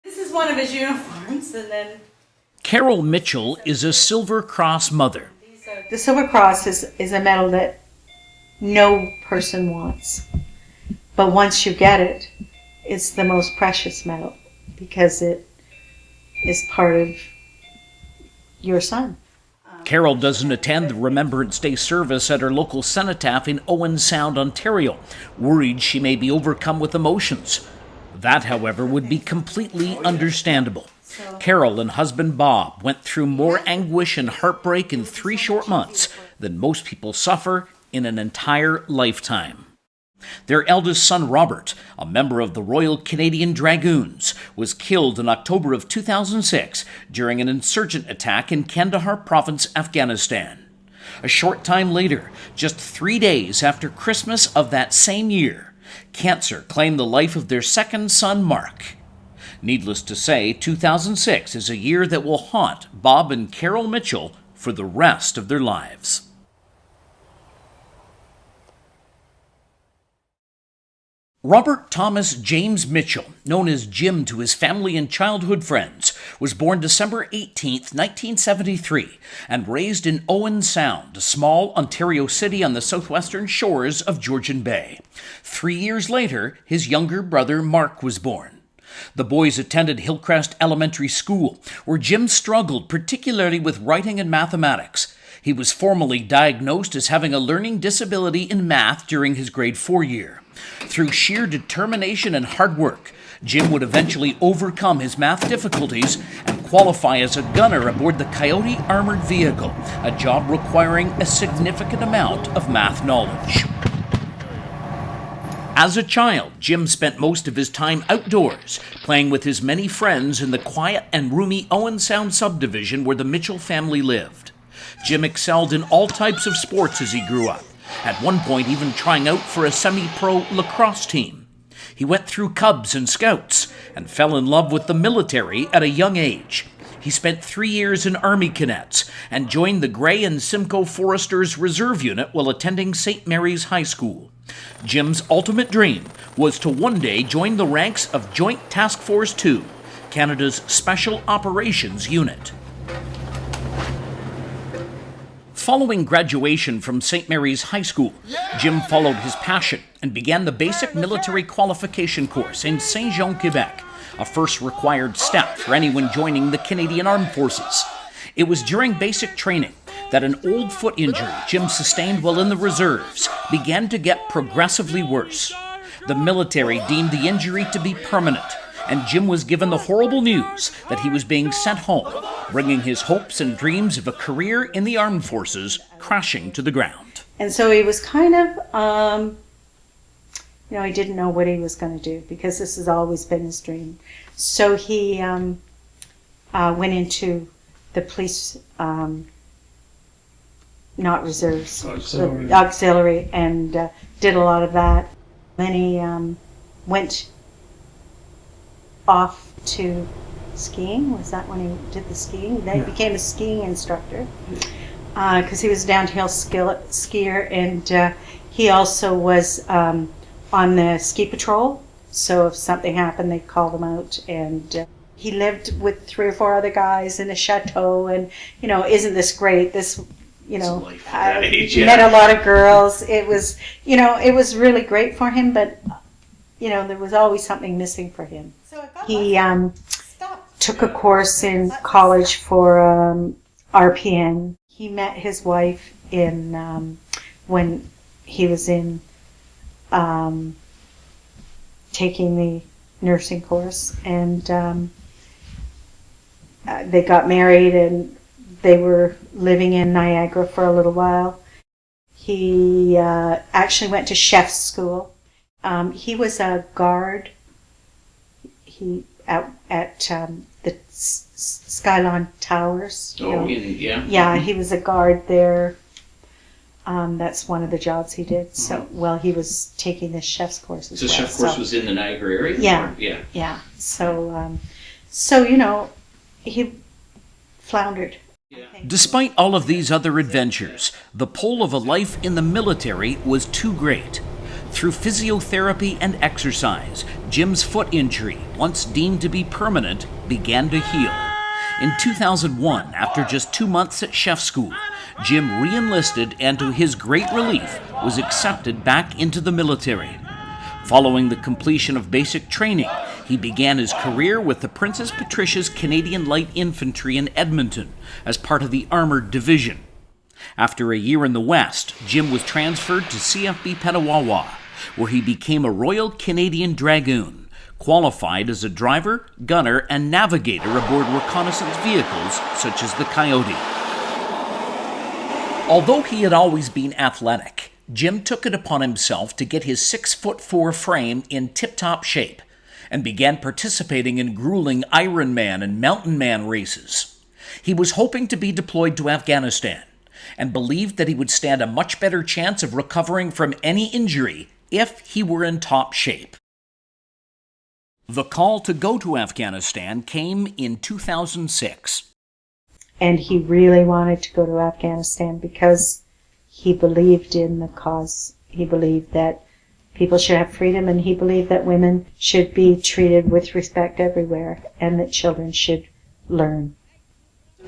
This is one of his uniforms, and then... Cpl Mitchell is a Silver Cross mother. The Silver Cross is a medal that no person wants. But once you get it, it's the most precious medal because it is part of your son. Carol doesn't attend the Remembrance Day service at her local cenotaph in Owen Sound, Ontario, worried she may be overcome with emotions. That, however, would be completely understandable. Carol and husband Bob went through more anguish and heartbreak in 3 short months than most people suffer in an entire lifetime. Their eldest son, Robert, a member of the Royal Canadian Dragoons, was killed in October of 2006 during an insurgent attack in Kandahar province, Afghanistan. A short time later, just 3 days after Christmas of that same year, cancer claimed the life of their second son, Mark. Needless to say, 2006 is a year that will haunt Bob and Cpl Mitchell for the rest of their lives. Robert Thomas James Mitchell, known as Jim to his family and childhood friends, was born December 18, 1973, and raised in Owen Sound, a small Ontario city on the southwestern shores of Georgian Bay. 3 years later, his younger brother Mark was born. The boys attended Hillcrest Elementary School, where Jim struggled particularly with writing and mathematics. He was formally diagnosed as having a learning disability in math during his grade 4 year. Through sheer determination and hard work, Jim would eventually overcome his math difficulties and qualify as a gunner aboard the Coyote Armored Vehicle, a job requiring a significant amount of math knowledge. As a child, Jim spent most of his time outdoors, playing with his many friends in the quiet and roomy Owen Sound subdivision where the Mitchell family lived. Jim excelled in all types of sports as he grew up, at one point even trying out for a semi-pro lacrosse team. He went through Cubs and Scouts and fell in love with the military at a young age. He spent 3 years in Army Cadets and joined the Grey and Simcoe Foresters Reserve Unit while attending St. Mary's High School. Jim's ultimate dream was to one day join the ranks of Joint Task Force 2, Canada's Special Operations Unit. Following graduation from St. Mary's High School, Jim followed his passion and began the basic military qualification course in Saint-Jean, Quebec, a first required step for anyone joining the Canadian Armed Forces. It was during basic training that an old foot injury Jim sustained while in the reserves began to get progressively worse. The military deemed the injury to be permanent, and Jim was given the horrible news that he was being sent home, bringing his hopes and dreams of a career in the armed forces crashing to the ground. And so he was kind of, he didn't know what he was going to do because this has always been his dream. So he went into the police, not reserves, auxiliary, and did a lot of that. Then he went off to skiing. Was that when he did the skiing? Then he became a skiing instructor because he was a downhill skier, and he also was on the ski patrol. So if something happened, they'd call them out. And he lived with 3 or 4 other guys in a chateau. And isn't this great? This, met a lot of girls. It was, it was really great for him. But there was always something missing for him. He took a course in college for RPN. He met his wife in when he was in taking the nursing course, and they got married, and they were living in Niagara for a little while. He actually went to chef's school. He was a guard. He at the Skyline Towers. Yeah, he was a guard there. That's one of the jobs he did. So, while he was taking the chef's course as well. So the chef course was in the Niagara area? Yeah. So, he floundered. Despite all of these other adventures, the pull of a life in the military was too great. Through physiotherapy and exercise, Jim's foot injury, once deemed to be permanent, began to heal. In 2001, after just 2 months at chef school, Jim re-enlisted and, to his great relief, was accepted back into the military. Following the completion of basic training, he began his career with the Princess Patricia's Canadian Light Infantry in Edmonton as part of the Armored Division. After a year in the West, Jim was transferred to CFB Petawawa, where he became a Royal Canadian Dragoon, qualified as a driver, gunner, and navigator aboard reconnaissance vehicles such as the Coyote. Although he had always been athletic, Jim took it upon himself to get his 6'4" frame in tip-top shape and began participating in grueling Ironman and Mountain Man races. He was hoping to be deployed to Afghanistan and believed that he would stand a much better chance of recovering from any injury if he were in top shape. The call to go to Afghanistan came in 2006. And he really wanted to go to Afghanistan because he believed in the cause. He believed that people should have freedom, and he believed that women should be treated with respect everywhere, and that children should learn.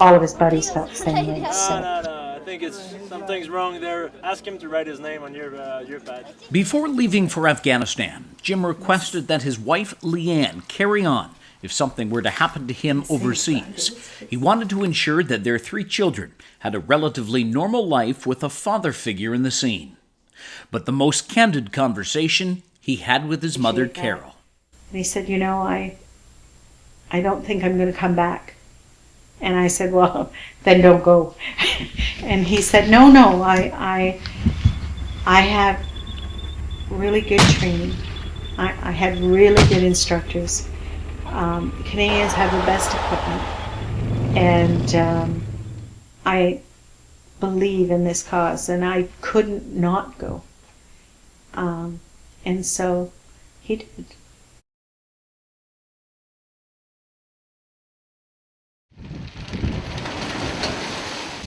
All of his buddies felt the same way. So. No. I think something's wrong there. Ask him to write his name on your badge. Before leaving for Afghanistan, Jim requested that his wife, Leanne, carry on if something were to happen to him overseas. He wanted to ensure that their 3 children had a relatively normal life with a father figure in the scene. But the most candid conversation he had with his mother, Carol. And he said, I don't think I'm going to come back. And I said, well, then don't go. And he said, no, I have really good training. I had really good instructors. Canadians have the best equipment. And I believe in this cause, and I couldn't not go. And so he did.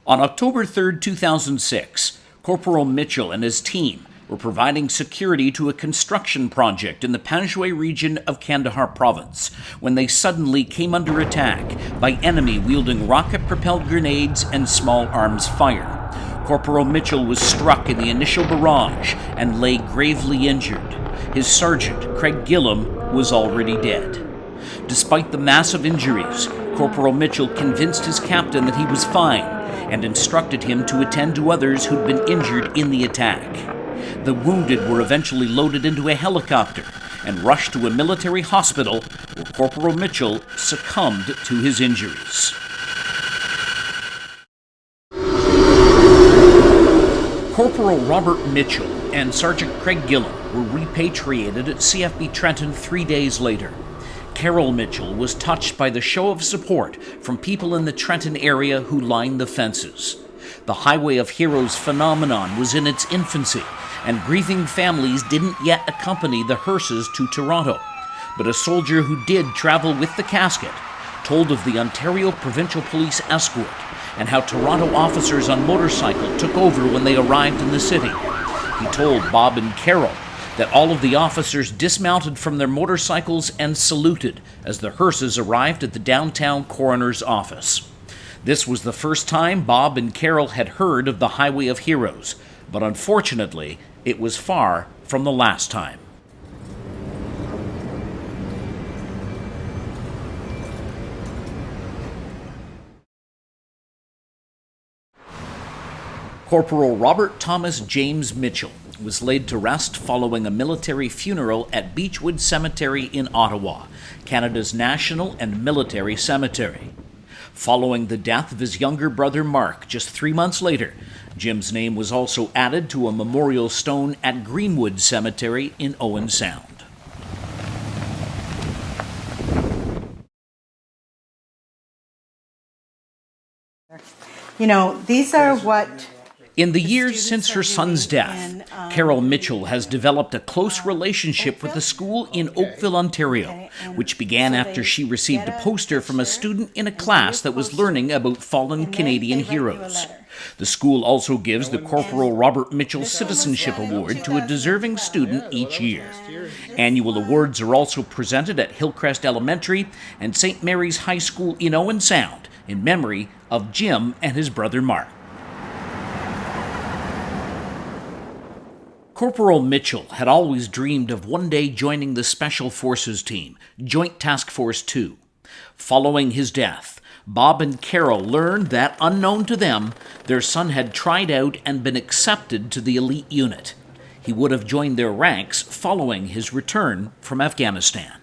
On October 3, 2006, Corporal Mitchell and his team were providing security to a construction project in the Panjwai region of Kandahar province when they suddenly came under attack by enemy wielding rocket-propelled grenades and small arms fire. Corporal Mitchell was struck in the initial barrage and lay gravely injured. His sergeant, Craig Gillum, was already dead. Despite the massive injuries, Corporal Mitchell convinced his captain that he was fine and instructed him to attend to others who'd been injured in the attack. The wounded were eventually loaded into a helicopter and rushed to a military hospital where Corporal Mitchell succumbed to his injuries. Corporal Robert Mitchell and Sergeant Craig Gillum were repatriated at CFB Trenton 3 days later. Carol Mitchell was touched by the show of support from people in the Trenton area who lined the fences. The Highway of Heroes phenomenon was in its infancy, and grieving families didn't yet accompany the hearses to Toronto. But a soldier who did travel with the casket told of the Ontario Provincial Police escort and how Toronto officers on motorcycle took over when they arrived in the city. He told Bob and Carol that all of the officers dismounted from their motorcycles and saluted as the hearses arrived at the downtown coroner's office. This was the first time Bob and Carol had heard of the Highway of Heroes, but unfortunately, it was far from the last time. Corporal Robert Thomas James Mitchell was laid to rest following a military funeral at Beechwood Cemetery in Ottawa, Canada's national and military cemetery. Following the death of his younger brother Mark just 3 months later, Jim's name was also added to a memorial stone at Greenwood Cemetery in Owen Sound. These are what In the years since her son's death, Carol Mitchell has developed a close relationship with the school in Oakville, Ontario, which began after she received a poster from a student in a class that was learning about fallen Canadian heroes. The school also gives the Cpl Robert Mitchell Citizenship Award to a deserving student each year. Annual awards are also presented at Hillcrest Elementary and St. Mary's High School in Owen Sound in memory of Jim and his brother Mark. Cpl Mitchell had always dreamed of one day joining the Special Forces Team, Joint Task Force 2. Following his death, Bob and Carol learned that, unknown to them, their son had tried out and been accepted to the elite unit. He would have joined their ranks following his return from Afghanistan.